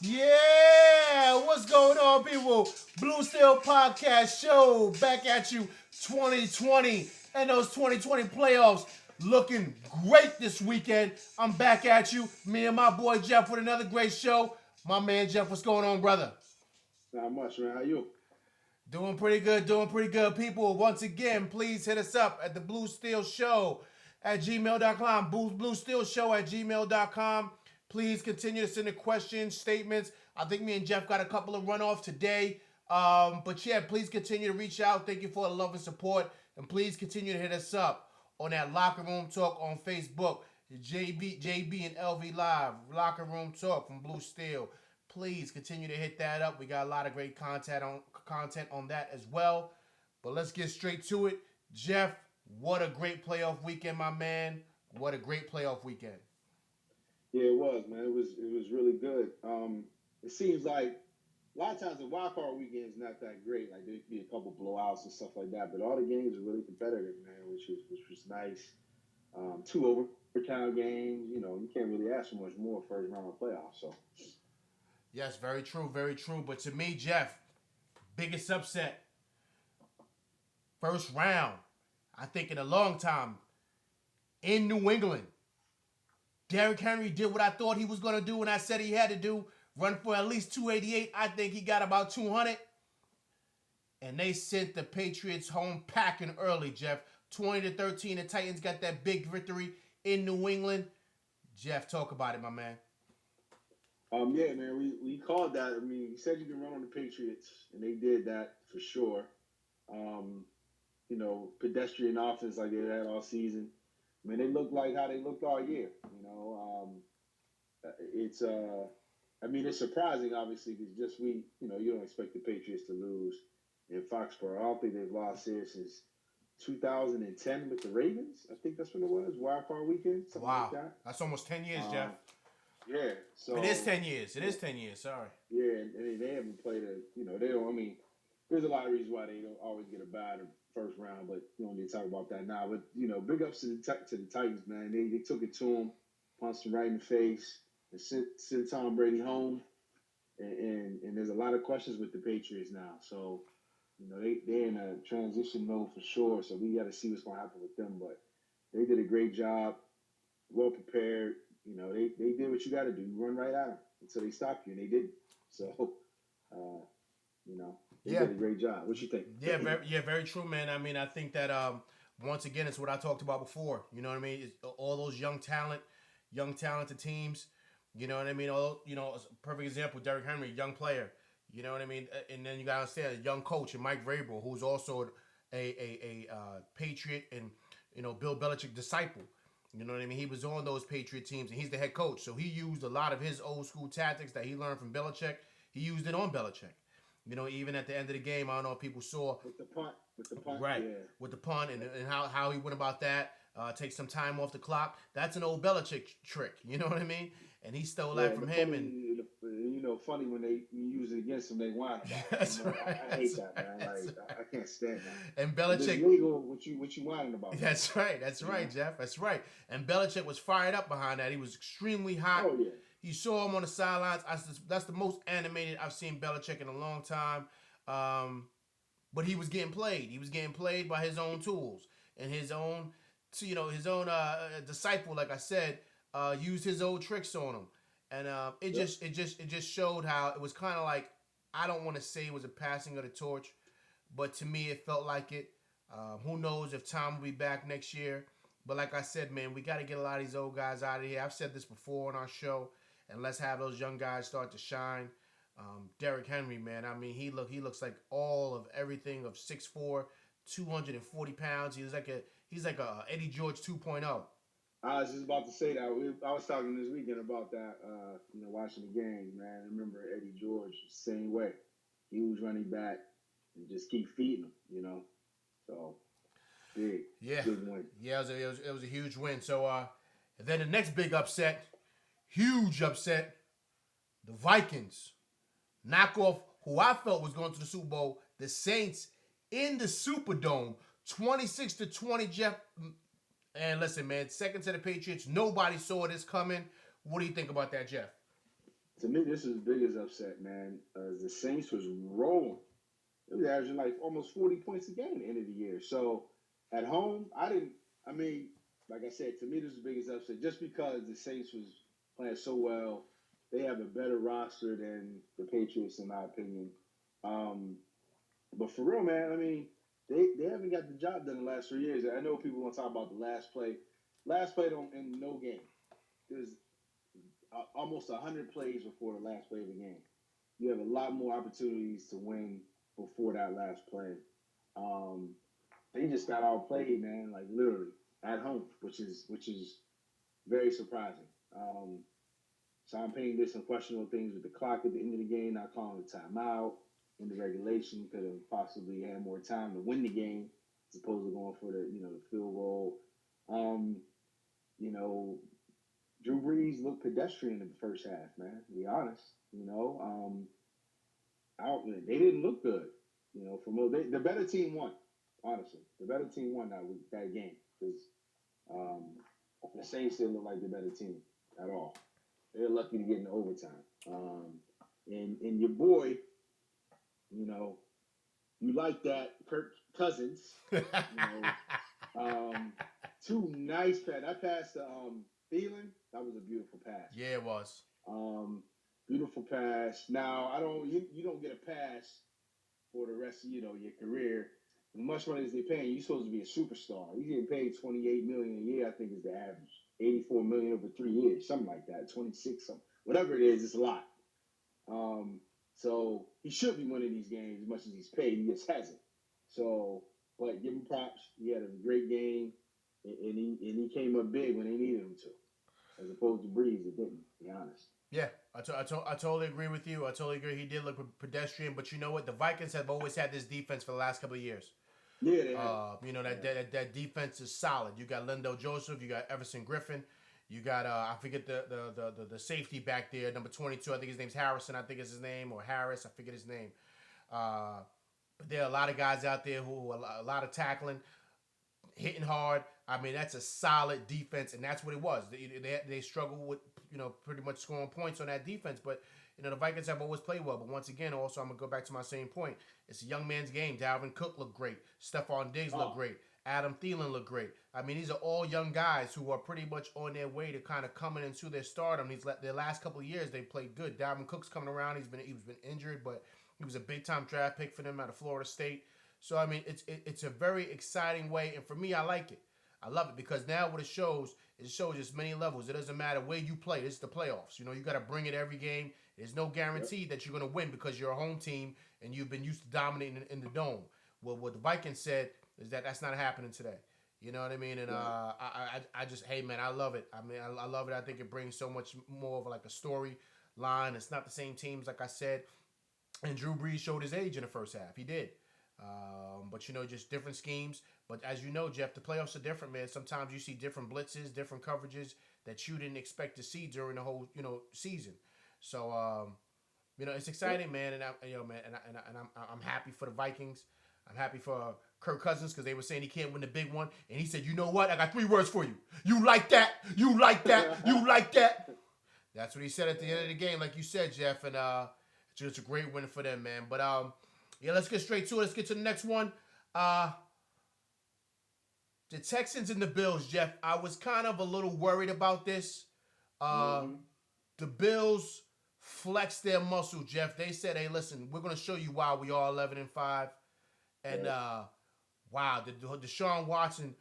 Yeah, what's going on, people? Blue Steel Podcast Show back at you 2020 and those 2020 playoffs looking great this weekend. I'm back at you, me and my boy Jeff with another great show. My man Jeff, what's going on, brother? Not much, man. How you? Doing pretty good, people. Once again, please hit us up at the Blue Steel Show at gmail.com. Blue Steel Show at gmail.com. Please continue to send the questions, statements. I think me and Jeff got a couple of runoffs today. But yeah, please continue to reach out. Thank you for the love and support. And please continue to hit us up on that Locker Room Talk on Facebook. JB and LV Live, Locker Room Talk from Blue Steel. Please continue to hit that up. We got a lot of great content on that as well. But let's get straight to it. Jeff, what a great playoff weekend, my man. What a great playoff weekend. Yeah, it was, man. It was really good. It seems like a lot of times the wild card weekend is not that great. Like there could be a couple blowouts and stuff like that, but all the games are really competitive, man, which was nice. Two overtime games. You can't really ask for much more first round of playoffs. So Yes, very true, very true. But to me, Jeff, biggest upset, first round, I think in a long time, in New England. Derrick Henry did what I thought he was going to do and I said he had to do. Run for at least 288. I think he got about 200. And they sent the Patriots home packing early, Jeff. 20-13. The Titans got that big victory in New England. Jeff, talk about it, my man. yeah, man, we called that. I mean, you said you can run on the Patriots, and they did that for sure. Um, pedestrian offense like they had all season. I mean, they look like how they looked all year. It's I mean, it's surprising obviously because just you don't expect the Patriots to lose in Foxborough. I don't think they've lost here since 2010 with the Ravens. I think that's when it was wild card weekend, something like Wow. that. That's almost 10 years, Jeff. Yeah. So It is 10 years. It is 10 years. Sorry. yeah, and they haven't played they don't. I mean, there's a lot of reasons why they don't always get a bad first round, but you don't need to talk about that now. But big ups to the Titans, man. They took it to them, punched him right in the face, and sent Tom Brady home. And there's a lot of questions with the Patriots now. So they're in a transition mode for sure. So we got to see what's going to happen with them. But they did a great job, well prepared. They did what you got to do. You run right at them until they stop you, and they didn't. So, they did a great job. What you think? Very true, man. I mean, I think that once again, it's what I talked about before. You know what I mean? It's all those young talented teams. You know what I mean? A perfect example, Derrick Henry, young player. You know what I mean? And then you got to say a young coach, and Mike Vrabel, who's also a Patriot and Bill Belichick disciple. You know what I mean? He was on those Patriot teams, and he's the head coach. So he used a lot of his old school tactics that he learned from Belichick. He used it on Belichick. Even at the end of the game, I don't know if people saw with the punt, right yeah. with the punt and how he went about that. Take some time off the clock. That's an old Belichick trick. You know what I mean? And he stole that from him. Funny when they use it against him, they whine about it. That's right. I hate that, man. I can't stand that. And Belichick, it's legal. What you whining about? That's right. That's right, Jeff. That's right. And Belichick was fired up behind that. He was extremely hot. Oh yeah. You saw him on the sidelines. That's the most animated I've seen Belichick in a long time. But he was getting played. He was getting played by his own tools and his own disciple. Like I said, used his old tricks on him, and it just showed how it was kind of like, I don't want to say it was a passing of the torch, but to me it felt like it. Who knows if Tom will be back next year? But like I said, man, we got to get a lot of these old guys out of here. I've said this before on our show, and let's have those young guys start to shine. Derrick Henry, man, I mean, he looks like all of everything of 6'4", 240 pounds. He's like a Eddie George 2.0. I was just about to say that. I was talking this weekend about that. Watching the game, man. I remember Eddie George, same way. Huge running back, and just keep feeding him. So big, big win. Yeah, it was a huge win. So then the next big upset, huge upset, the Vikings knock off who I felt was going to the Super Bowl, the Saints in the Superdome, 26-20. Jeff. And listen, man, second to the Patriots. Nobody saw this coming. What do you think about that, Jeff? to me, this is the biggest upset, man. The Saints was rolling. It was averaging like almost 40 points a game at the end of the year. So at home, I didn't. I mean, like I said, to me, this is the biggest upset just because the Saints was playing so well. They have a better roster than the Patriots, in my opinion. Um, but for real, man, I mean, they haven't got the job done in the last 3 years. I know people want to talk about the last play. Last play don't in no game. There's almost 100 plays before the last play of the game. You have a lot more opportunities to win before that last play. Um, they just got outplayed, man, like literally at home, which is very surprising. So I'm painting this some questionable things with the clock at the end of the game, not calling the timeout in the regulation. Could have possibly had more time to win the game as opposed to going for the field goal. Um, you know, Drew Brees looked pedestrian in the first half, man. To be honest, they didn't look good. The better team won. Honestly, the better team won that game because um, the Saints didn't look like the better team at all. They're lucky to get into overtime. And your boy, you know, you like that Kirk Cousins, two nice pass. That pass to Thielen, that was a beautiful pass. Yeah, it was. Beautiful pass. Now you don't get a pass for the rest of your career. As much money as they're paying, you're supposed to be a superstar. He's getting paid $28 million a year, I think is the average. $84 million over 3 years, something like that. 26, something, whatever it is, it's a lot. So he should be winning these games as much as he's paid. He just hasn't. So, but give him props. He had a great game, and he came up big when they needed him to, as opposed to Breeze that didn't. To be honest. Yeah, I totally agree with you. I totally agree. He did look pedestrian, but you know what? The Vikings have always had this defense for the last couple of years. Yeah, they have. That defense is solid. You got Lindo Joseph, you got Everson Griffin, you got I forget the safety back there, number 22. I think his name's Harrison. I think is his name, or Harris. I forget his name. But there are a lot of guys out there who a lot of tackling, hitting hard. I mean, that's a solid defense, and that's what it was. They struggle with pretty much scoring points on that defense, but the Vikings have always played well. But once again, also I'm gonna go back to my same point. It's a young man's game. Dalvin Cook looked great. Stephon Diggs looked great. Adam Thielen looked great. I mean, these are all young guys who are pretty much on their way to kind of coming into their stardom. Their last couple of years they played good. Dalvin Cook's coming around. He's been injured, but he was a big time draft pick for them out of Florida State. So I mean, it's a very exciting way, and for me, I like it. I love it because now what it shows just many levels. It doesn't matter where you play. This is the playoffs. You got to bring it every game. There's no guarantee that you're going to win because you're a home team and you've been used to dominating in the dome. Well, what the Vikings said is that's not happening today. You know what I mean? And I just, hey man, I love it. I mean, I love it. I think it brings so much more of like a story line. It's not the same teams, like I said. And Drew Brees showed his age in the first half. He did. But just different schemes. But as you know, Jeff, the playoffs are different, man. Sometimes you see different blitzes, different coverages that you didn't expect to see during the whole, season. So, it's exciting, man. And I'm happy for the Vikings. I'm happy for Kirk Cousins because they were saying he can't win the big one, and he said, "You know what? I got 3 words for you. You like that? You like that? You like that?" That's what he said at the end of the game, like you said, Jeff. And it's just a great win for them, man. But yeah, let's get straight to it. Let's get to the next one. The Texans and the Bills, Jeff. I was kind of a little worried about this. The Bills flexed their muscle, Jeff. They said, "Hey, listen, we're going to show you why we are 11-5." And wow, Deshaun Watson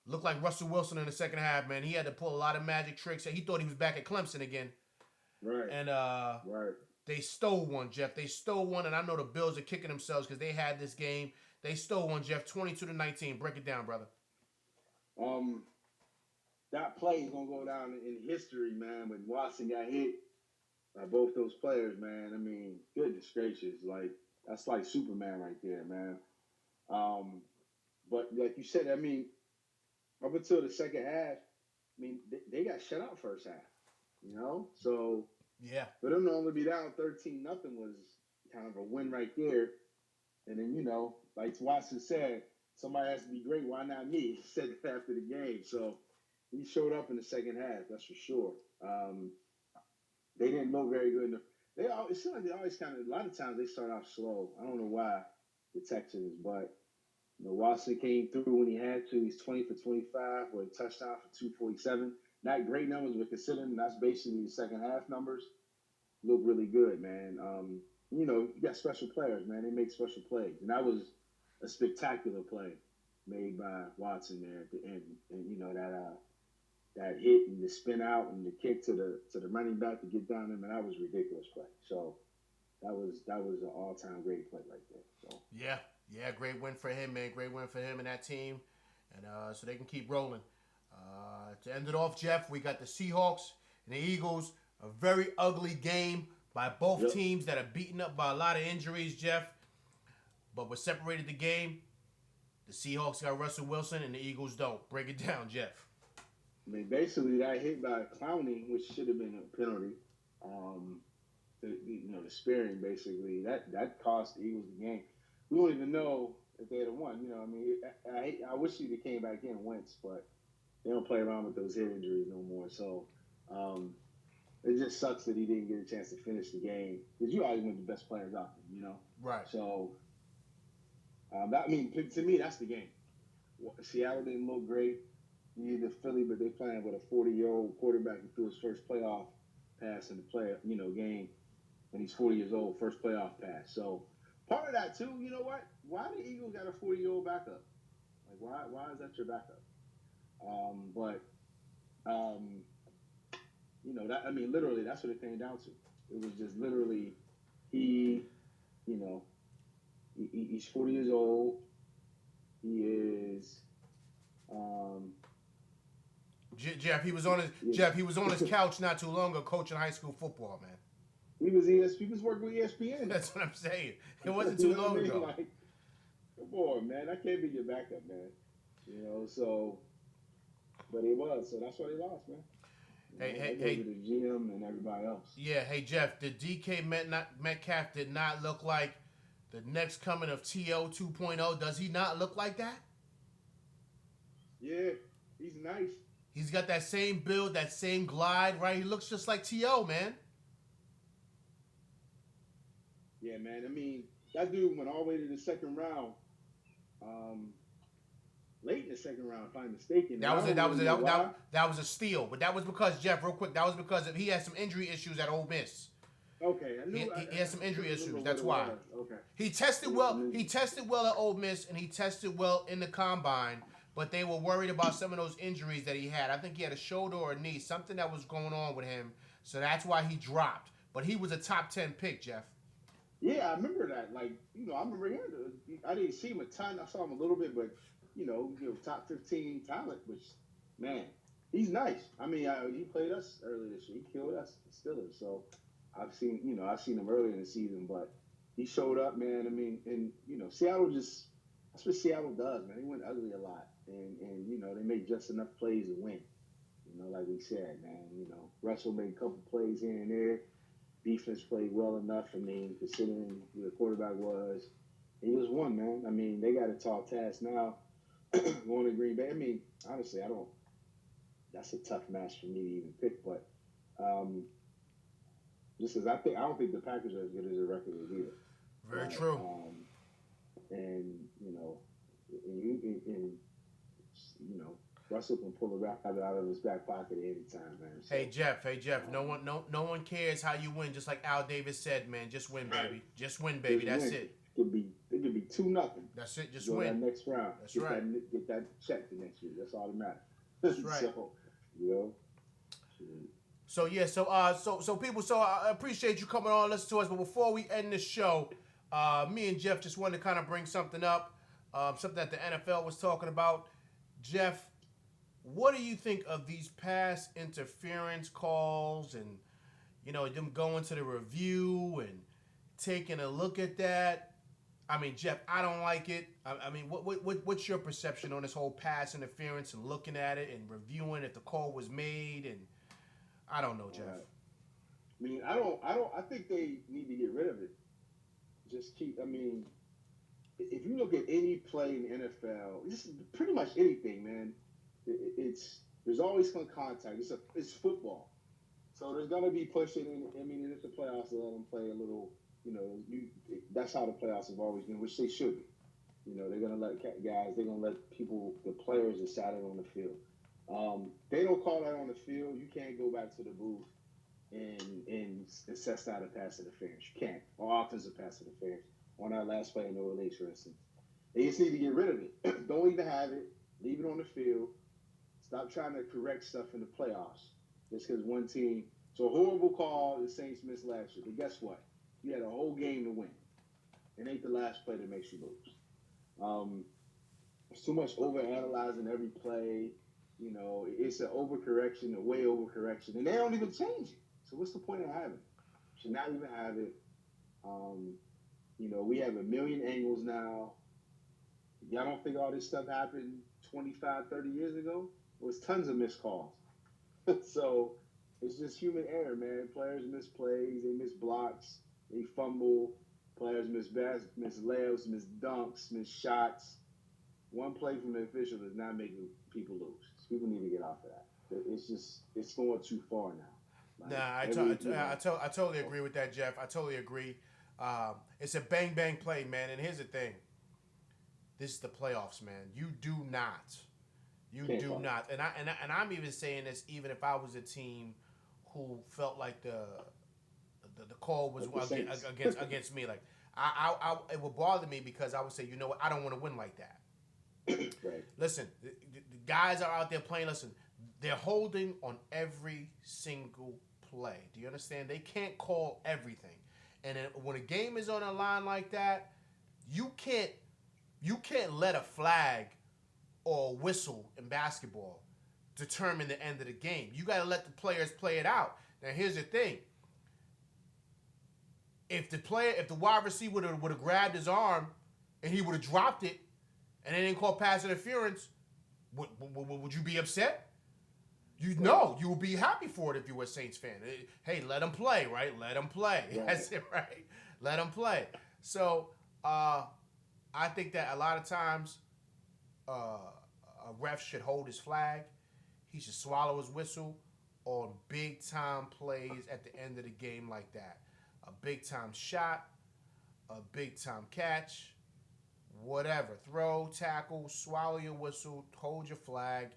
looked like Russell Wilson in the second half, man. He had to pull a lot of magic tricks. He thought he was back at Clemson again. Right. And right. They stole one, Jeff. They stole one, and I know the Bills are kicking themselves because they had this game. They stole one, Jeff, 22-19. Break it down, brother. That play is gonna go down in history, man. When Watson got hit by both those players, man. I mean, goodness gracious, like that's like Superman right there, man. But like you said, I mean, up until the second half, I mean, they got shut out first half, So yeah, for them to only be down 13-0 was kind of a win right there. And then like Watson said, somebody has to be great. Why not me? He said that after the game. So he showed up in the second half. That's for sure. They didn't look very good. it seems like they always kind of, a lot of times they start off slow. I don't know why, the Texans, but Watson came through when he had to. He's 20 for 25 with a touchdown for 247. Not great numbers, but considering that's basically the second half numbers, look really good, man. You got special players, man. They make special plays, and that was a spectacular play made by Watson there at the end. And that hit and the spin out and the kick to the running back to get down him, and that was a ridiculous play. So that was an all time great play right there. So Yeah, great win for him, man. Great win for him and that team, and so they can keep rolling. To end it off, Jeff, we got the Seahawks and the Eagles. A very ugly game by both yep. teams that are beaten up by a lot of injuries, Jeff. But what separated the game? The Seahawks got Russell Wilson and the Eagles don't. Break it down, Jeff. I mean, basically that hit by Clowney, which should have been a penalty. The sparing basically that cost the Eagles the game. We don't even know if they'd have won. I wish he'd have came back in Wentz, but they don't play around with those hip injuries no more. So it just sucks that he didn't get a chance to finish the game because you always want the best players out there, Right. So to me, that's the game. Seattle didn't look great. Neither Philly, but they playing with a 40-year-old quarterback who threw his first playoff pass in the game, and he's 40 years old, first playoff pass. So part of that too, you know what? Why the Eagles got a 40-year-old backup? Like why is that your backup? Literally, that's what it came down to. It was just literally he's 40 years old. He is. Jeff, he was on his couch not too long ago coaching high school football, man. He was working with ESPN. That's what I'm saying. It wasn't too long ago. Like, come on, man. I can't be your backup, man. So, but he was. So that's why they lost, man. Hey. The GM and everybody else. Yeah, hey Jeff, the DK Metcalf did not look like the next coming of T.O. 2.0. Does he not look like that? Yeah, he's nice. He's got that same build, that same glide, right? He looks just like T.O., man. Yeah, man. I mean, that dude went all the way to the second round. Late in the second round, if I'm mistaken. That was a steal, but that was because, Jeff, real quick, that was because he had some injury issues at Ole Miss. Okay, he had some injury issues. That's why. Okay. He tested well. He tested well at Ole Miss, and he tested well in the combine. But they were worried about some of those injuries that he had. I think he had a shoulder or a knee, something that was going on with him. So that's why he dropped. But he was a top 10 pick, Jeff. Yeah, I remember that. I remember him. I didn't see him a ton. I saw him a little bit, but top 15 talent. Which, man, he's nice. I mean, he played us earlier this year. He killed us, the Steelers. So I've seen him earlier in the season, but he showed up, man. I mean, and Seattle that's what Seattle does, man. They went ugly a lot, and they make just enough plays to win. Like we said, man. Russell made a couple plays here and there. Defense played well enough. I mean, considering who the quarterback was, he was one, man. I mean, they got a tall task now going to Green Bay. I mean, honestly, that's a tough match for me to even pick, but just as I don't think the Packers are as good as the record is either. Very true. Russell can pull a rabbit out of his back pocket at any time, man. So, hey Jeff. No one cares how you win. Just like Al Davis said, man. Just win, baby. Just win, baby. That's it. It could be 2-0. That's it. Just Go win. that next round. That's right. Get that check the next year. That's all that matters. That's right. So people. So I appreciate you coming on, listen to us. But before we end the show, me and Jeff just wanted to kind of bring something up, something that the NFL was talking about. Jeff, what do you think of these pass interference calls and, them going to the review and taking a look at that? I mean, Jeff, I don't like it. I mean, what's your perception on this whole pass interference and looking at it and reviewing if the call was made? And I don't know, Jeff. I mean, I think they need to get rid of it. If you look at any play in the NFL, just pretty much anything, man, there's always some contact. It's football. So there's gonna be pushing. I mean, it's the playoffs. To let them play a little. You know, that's how the playoffs have always been, which they should be. You know, they're gonna let guys. They're gonna let people, the players, decide it on the field. They don't call that on the field. You can't go back to the booth and assess that a pass interference. You can't. Or offensive pass interference on our last play in the release, for instance. They just need to get rid of it. Don't even have it. Leave it on the field. Stop trying to correct stuff in the playoffs. Just because one team. So a horrible call the Saints missed last year. But guess what? You had a whole game to win. It ain't the last play that makes you lose. There's too much overanalyzing every play. You know, it's an overcorrection, a way overcorrection, and they don't even change it. So what's the point of having it? Should not even have it. You know, we have a million angles now. Y'all don't think all this stuff happened 25, 30 years ago? There was tons of missed calls. So it's just human error, man. Players miss plays, they miss blocks, they fumble. Players miss layups, miss dunks, miss shots. One play from the official does not make people lose. People need to get off of that. It's going too far now. Like, I totally agree with that, Jeff. I totally agree. It's a bang bang play, man. And here's the thing: this is the playoffs, man. You do not, and I'm even saying this, even if I was a team who felt like the call was against me, like it would bother me because I would say, you know what, I don't want to win like that. Right. Listen, the guys are out there playing. Listen, they're holding on every single play. Do you understand? They can't call everything, and then when a game is on a line like that, you can't let a flag or a whistle in basketball determine the end of the game. You got to let the players play it out. Now, here's the thing: if the wide receiver would have grabbed his arm and he would have dropped it, and they didn't call pass interference, would you be upset? You would be happy for it if you were a Saints fan. Hey, let them play, right? Let them play. Right. That's it, right? Let them play. So I think that a lot of times a ref should hold his flag. He should swallow his whistle on big time plays at the end of the game like that. A big time shot, a big time catch, whatever. Throw, tackle, swallow your whistle, hold your flag,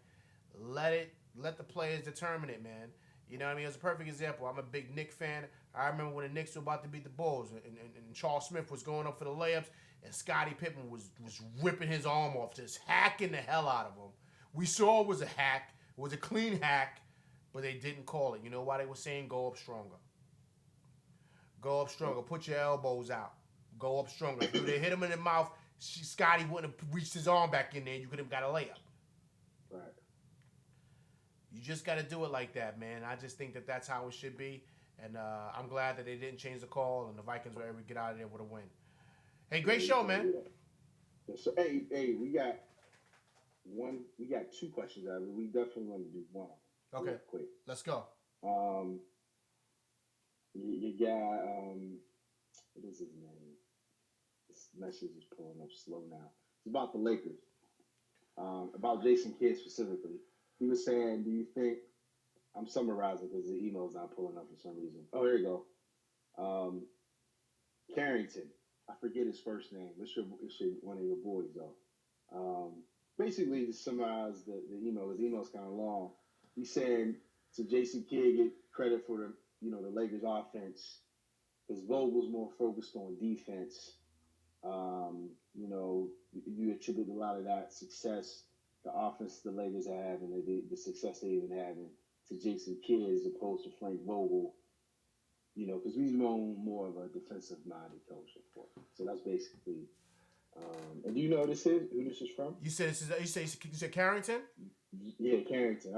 let the players determine it, man. You know what I mean? It's a perfect example. I'm a big Knicks fan. I remember when the Knicks were about to beat the Bulls and Charles Smith was going up for the layups and Scottie Pippen was ripping his arm off, just hacking the hell out of him. We saw it was a hack. It was a clean hack, but they didn't call it. You know why? They were saying go up stronger. Go up stronger. Put your elbows out. Go up stronger. If they hit him in the mouth, Scotty wouldn't have reached his arm back in there. You could have got a layup. Right. You just got to do it like that, man. I just think that that's how it should be. And I'm glad that they didn't change the call and the Vikings were able to get out of there with a win. Hey, great show, man. So, hey, we got two questions out of it. We definitely want to do one. Okay. Real quick. Let's go. You got what is his name? This message is pulling up slow now. It's about the Lakers. About Jason Kidd specifically. He was saying, do you think, I'm summarizing because the email's not pulling up for some reason. Oh, here you go. Carrington. I forget his first name. It's one of your boys, though. Basically, to summarize the email, his email's kind of long. He's saying to Jason Kidd get credit for the Lakers offense because Vogel's more focused on defense. You attribute a lot of that success, the offense the Lakers have, and the success they even having to Jason Kidd as opposed to Frank Vogel. Because we've known more of a defensive-minded coach before. So that's basically. And do you know who this is from? You said Carrington? Yeah, Carrington.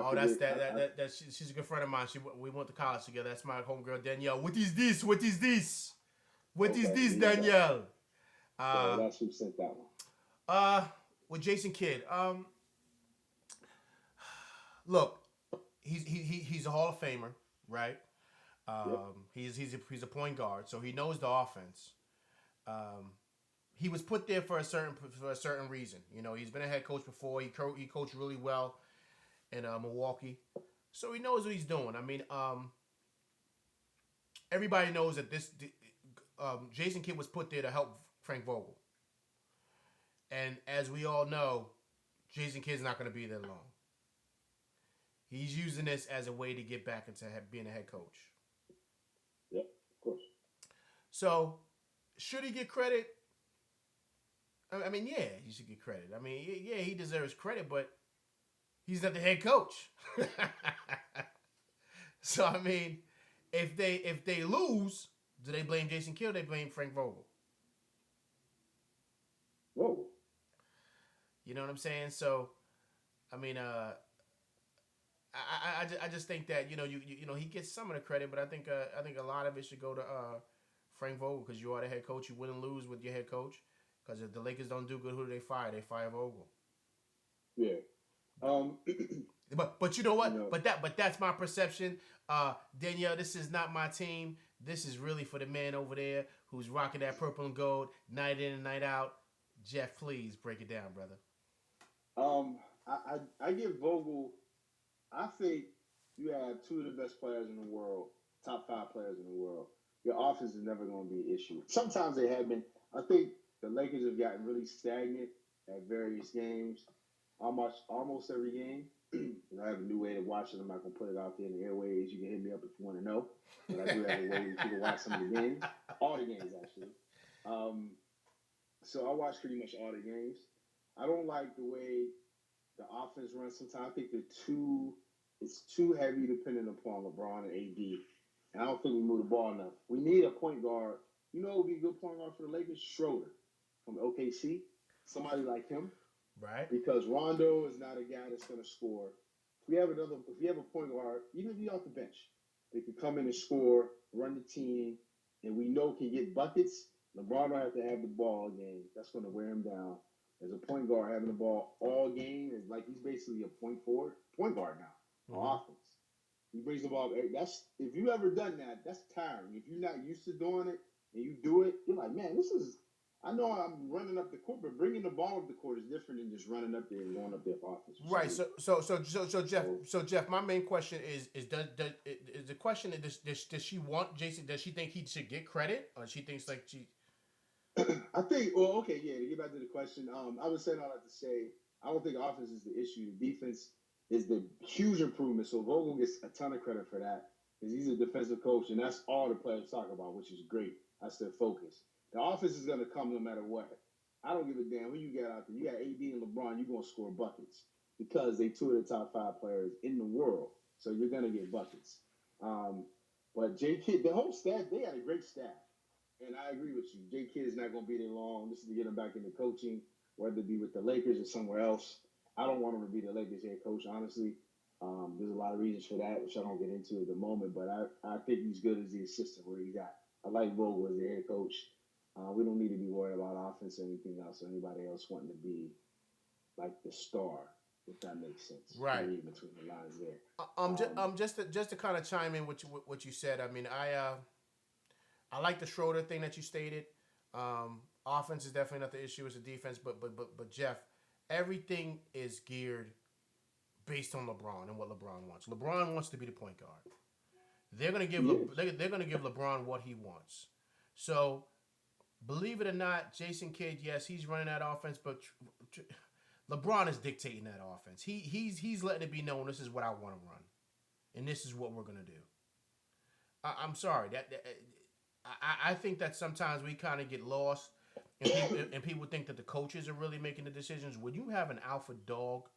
She's a good friend of mine. We went to college together. That's my homegirl Danielle. What is this? What is this, Danielle? So that's who sent that one. With Jason Kidd. Look, he's a Hall of Famer, right? Yep. He's a point guard, so he knows the offense. He was put there for a certain reason. He's been a head coach before. He coached really well in Milwaukee, so he knows what he's doing. I mean, everybody knows that Jason Kidd was put there to help Frank Vogel. And as we all know, Jason Kidd's not going to be there long. He's using this as a way to get back into being a head coach. Yep, of course. So, should he get credit? I mean, yeah, he should get credit. I mean, yeah, he deserves credit, but he's not the head coach. So, I mean, if they lose, do they blame Jason Kidd or they blame Frank Vogel? Whoa. You know what I'm saying? So, I mean, I just think that you know he gets some of the credit, but I think a lot of it should go to Frank Vogel because you are the head coach. You win and lose with your head coach. Because if the Lakers don't do good, who do they fire? They fire Vogel. Yeah. But you know what? You know, but that's my perception. Danielle, this is not my team. This is really for the man over there who's rocking that purple and gold night in and night out. Jeff, please break it down, brother. I give Vogel. I think you have two of the best players in the world, top 5 players in the world. Your offense is never going to be an issue. Sometimes they have been. I think the Lakers have gotten really stagnant at various games, almost every game. I have a new way to watch it. I'm not going to put it out there in the airways. You can hit me up if you want to know. But I do have a way for you to watch some of the games. All the games, actually. So I watch pretty much all the games. I don't like the way the offense runs sometimes. I think it's too heavy dependent upon LeBron and AD. And I don't think we move the ball enough. We need a point guard. You know who would be a good point guard for the Lakers? Schroeder from OKC. Somebody like him. Right. Because Rondo is not a guy that's going to score. If you have a point guard, even if you're off the bench, they can come in and score, run the team, and we know can get buckets. LeBron don't have to have the ball all game. That's going to wear him down. As a point guard, having the ball all game is like he's basically a point guard now on offense. He brings the ball. That's if you ever done that, that's tiring. If you're not used to doing it and you do it, you're like, man, this is. I know I'm running up the court, but bringing the ball up the court is different than just running up there and going up there for offense. Right. So Jeff, my main question is the question does she want Jason? Does she think he should get credit, or she thinks like she? I think. Well, okay, yeah. To get back to the question, I was saying all that to say I don't think offense is the issue. The defense is the huge improvement. So Vogel gets a ton of credit for that because he's a defensive coach, and that's all the players talk about, which is great. That's their focus. The offense is going to come no matter what. I don't give a damn who you got out there. You got AD and LeBron, you're going to score buckets because they 2 of the top 5 players in the world. So you're going to get buckets. But J. Kidd, the whole staff, they had a great staff. And I agree with you. J. Kidd is not going to be there long. This is to get him back into coaching, whether it be with the Lakers or somewhere else. I don't want him to be the Lakers head coach, honestly. There's a lot of reasons for that, which I don't get into at the moment. But I think he's good as the assistant where he's at. I like Vogel as the head coach. We don't need to be worried about offense or anything else or anybody else wanting to be like the star, if that makes sense. Right. Between the lines there. Just to kind of chime in what you said. I mean, I like the Schroeder thing that you stated. Offense is definitely not the issue; it's the defense. But Jeff, everything is geared based on LeBron and what LeBron wants. LeBron wants to be the point guard. They're gonna give LeBron what he wants. So. Believe it or not, Jason Kidd, yes, he's running that offense, but LeBron is dictating that offense. He's letting it be known this is what I want to run, and this is what we're gonna do. I'm sorry I think that sometimes we kind of get lost, and people think that the coaches are really making the decisions. When you have an alpha dog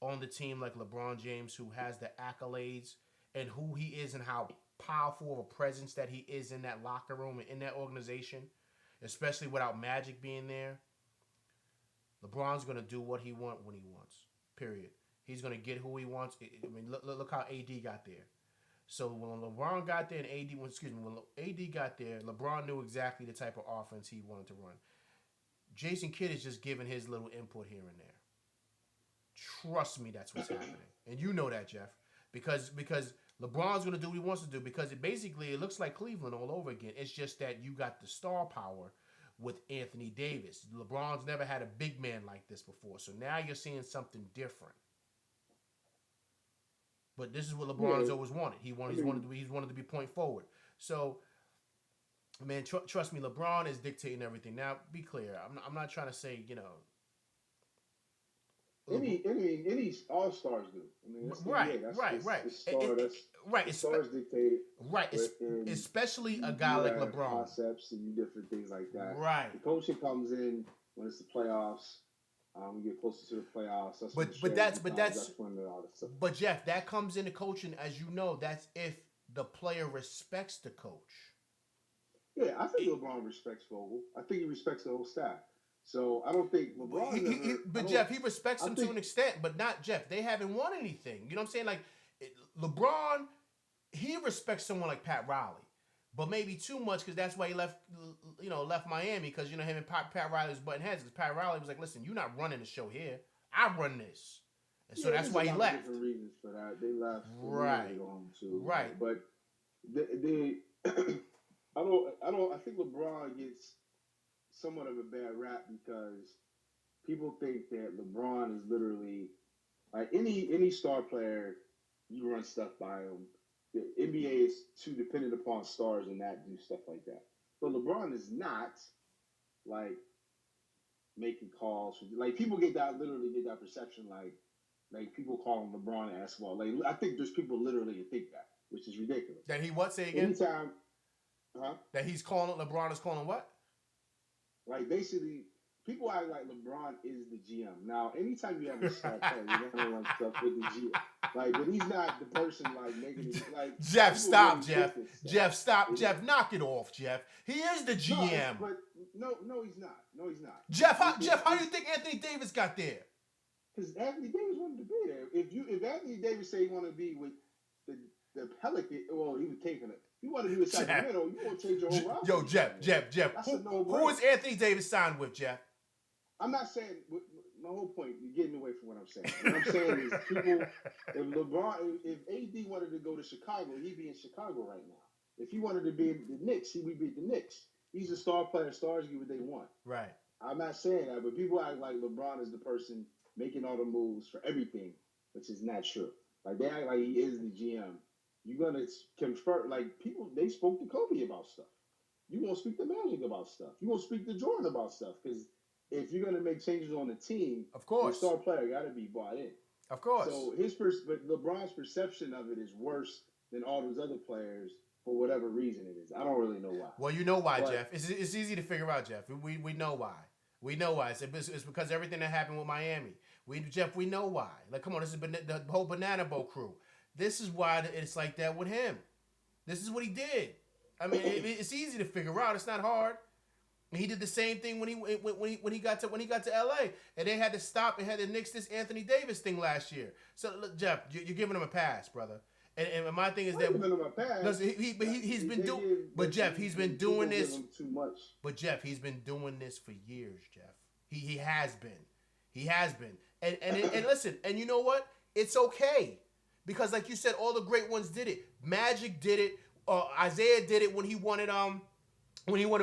on the team like LeBron James, who has the accolades and who he is and how powerful of a presence that he is in that locker room and in that organization. Especially without Magic being there, LeBron's going to do what he wants when he wants, period. He's going to get who he wants. I mean, look how AD got there. So when LeBron got there and when AD got there, LeBron knew exactly the type of offense he wanted to run. Jason Kidd is just giving his little input here and there. Trust me, that's what's happening. And you know that, Jeff. Because LeBron's going to do what he wants to do because it looks like Cleveland all over again. It's just that you got the star power with Anthony Davis. LeBron's never had a big man like this before. So now you're seeing something different. But this is what LeBron has always wanted. He's wanted to be point forward. So Man, trust me, LeBron is dictating everything. Now, be clear. I'm not trying to say, LeBron, Any all stars do. I mean, that's the right, NBA. That's right, right, the star. That's right. the stars dictate it. Right. But and Especially a guy you like have LeBron. concepts and you different things like that. Right. The coaching comes in when it's the playoffs. We get closer to the playoffs. That's when the But strategy comes. That's when all the stuff. But Jeff, that comes into coaching, as you know. That's if the player respects the coach. Yeah, I think LeBron respects Vogel. I think he respects the whole staff. So I don't think LeBron. But Jeff, he respects him to an extent, but not Jeff. They haven't won anything. You know what I'm saying? Like LeBron, he respects someone like Pat Riley, but maybe too much because that's why he left. Left Miami because him and Pat Riley was butting heads. Because Pat Riley was like, "Listen, you're not running the show here. I run this," and so that's why he left. Different reasons for that. They left. Right. Right. But the I think LeBron gets somewhat of a bad rap because people think that LeBron is literally like any star player. You run stuff by him. The NBA is too dependent upon stars and not do stuff like that. But LeBron is not like making calls. Like people literally get that perception like people call him LeBron and basketball. Like I think there's people literally that think that, which is ridiculous. That he what? Say again. Anytime. That he's calling LeBron is calling what? Like basically, people act like LeBron is the GM. Now, anytime you have a star player, you're gonna run stuff with the GM. Like, but he's not the person like making it. Like Jeff, stop, really Jeff. Jeff, stop, Jeff. Knock it off, Jeff. He is the GM. No, he's not. No, he's not. Jeff, how do you think Anthony Davis got there? Because Anthony Davis wanted to be there. If Anthony Davis say he wanted to be with the Pelican, well, he was taking it. You want to be with Sacramento, you want to change your whole roster. Yo, Jeff. Who is Anthony Davis signed with, Jeff? I'm not saying, my whole point, you're getting away from what I'm saying. What I'm saying is people, if AD wanted to go to Chicago, he'd be in Chicago right now. If he wanted to be in the Knicks, he would be at the Knicks. He's a star player. Stars get what they want. Right. I'm not saying that, but people act like LeBron is the person making all the moves for everything, which is not true. Like, they act like he is the GM. You're going to confer, like, people, they spoke to Kobe about stuff. You're going to speak to Magic about stuff. You're going to speak to Jordan about stuff. Because if you're going to make changes on the team, of course, the star player got to be bought in. Of course. So but LeBron's perception of it is worse than all those other players for whatever reason it is. I don't really know why. Well, you know why, Jeff. It's easy to figure out, Jeff. We know why. We know why. It's because everything that happened with Miami. Jeff, we know why. Like, come on, this is the whole Banana Boat crew. This is why it's like that with him. This is what he did. I mean, it's easy to figure out. It's not hard. He did the same thing when he got to LA, and they had to stop and had to nix this Anthony Davis thing last year. So look, Jeff, you're giving him a pass, brother. And my thing is that giving him a pass. Listen, he's been doing. But Jeff, he's been doing this. Too much. But Jeff, he's been doing this for years, Jeff. He has been. He has been. And listen, and you know what? It's okay. Because like you said, all the great ones did it. Magic did it. Isaiah did it when he wanted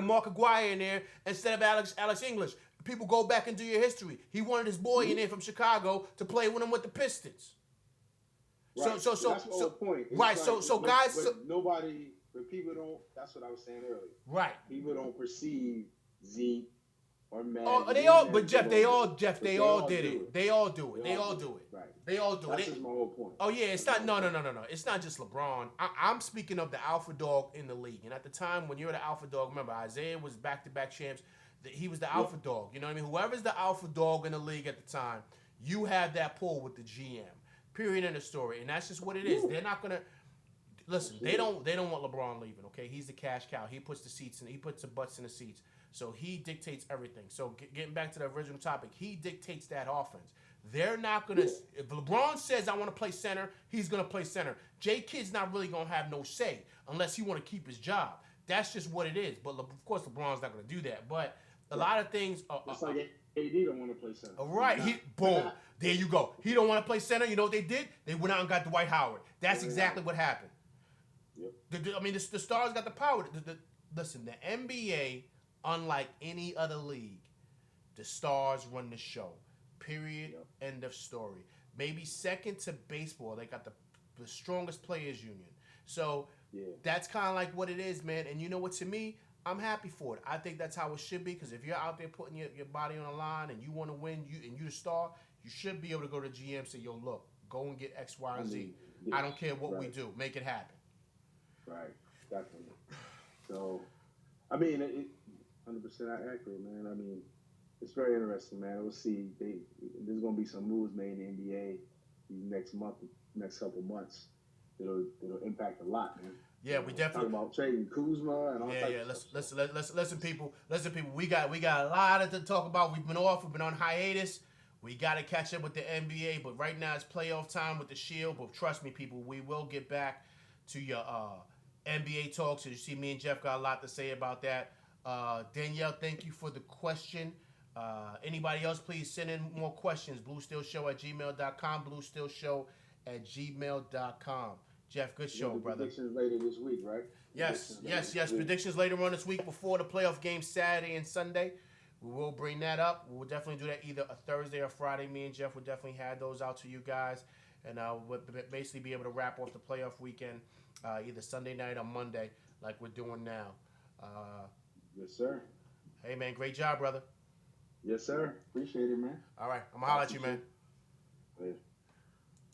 Mark Aguirre in there instead of Alex English. People go back and do your history. He wanted his boy in there from Chicago to play with him with the Pistons. Right. So that's the whole point. It's right. Like, so guys. But people don't. That's what I was saying earlier. Right. People don't perceive Zeke or Magic. Oh, they all. But Jeff, they all did it. They all do it. They all do it. Right. They all do it. That's just my whole point. Oh yeah, it's not. No. It's not just LeBron. I'm speaking of the alpha dog in the league. And at the time when you're the alpha dog, remember Isaiah was back-to-back champs. He was the alpha dog. You know what I mean? Whoever's the alpha dog in the league at the time, you have that pull with the GM. Period in the story. And that's just what it is. They're not gonna listen. They don't want LeBron leaving. Okay, he's the cash cow. He puts the seats in. He puts the butts in the seats. So he dictates everything. So getting back to the original topic, he dictates that offense. They're not going to... If LeBron says, I want to play center, he's going to play center. J. Kidd's not really going to have no say unless he want to keep his job. That's just what it is. But, of course, LeBron's not going to do that. But a lot of things... It's like AD don't want to play center. Right. Boom. There you go. He don't want to play center. You know what they did? They went out and got Dwight Howard. That's exactly what happened. Yep. The Stars got the power. Listen, the NBA, unlike any other league, the Stars run the show. Period. Yep. End of story. Maybe second to baseball, they got the strongest players union. So that's kind of like what it is, man. And you know what? To me, I'm happy for it. I think that's how it should be. Because if you're out there putting your body on the line and you want to win, you the star, you should be able to go to GM and say, "Yo, look, go and get X, Y, I and mean, Z. yeah, I don't care what we right, do. Make it happen." right, definitely. So, I mean, 100% accurate, man. I mean, it's very interesting, man. We'll see. There's going to be some moves made in the NBA these next couple months. It'll impact a lot, man. Yeah, we Talking definitely. about trading Kuzma and all Yeah, types yeah. of stuff. So, Listen, people. Listen, people. We got a lot to talk about. We've been off. We've been on hiatus. We got to catch up with the NBA. But right now it's playoff time with the Shield. But trust me, people, we will get back to your NBA talks. As you see, me and Jeff got a lot to say about that. Danielle, thank you for the question. Anybody else, please send in more questions. BlueSteelShow@gmail.com. BlueSteelShow@gmail.com. Jeff, good we got show, the brother. predictions later this week, right? Yes, Predictions later yes, this yes. week. Predictions later on this week before the playoff games Saturday and Sunday. We will bring that up. We'll definitely do that either a Thursday or Friday. Me and Jeff will definitely have those out to you guys. And we'll basically be able to wrap off the playoff weekend either Sunday night or Monday like we're doing now. Yes, sir. Hey, man, great job, brother. Yes, sir. Appreciate it, man. All right, I'm going to holler at you, man. Later.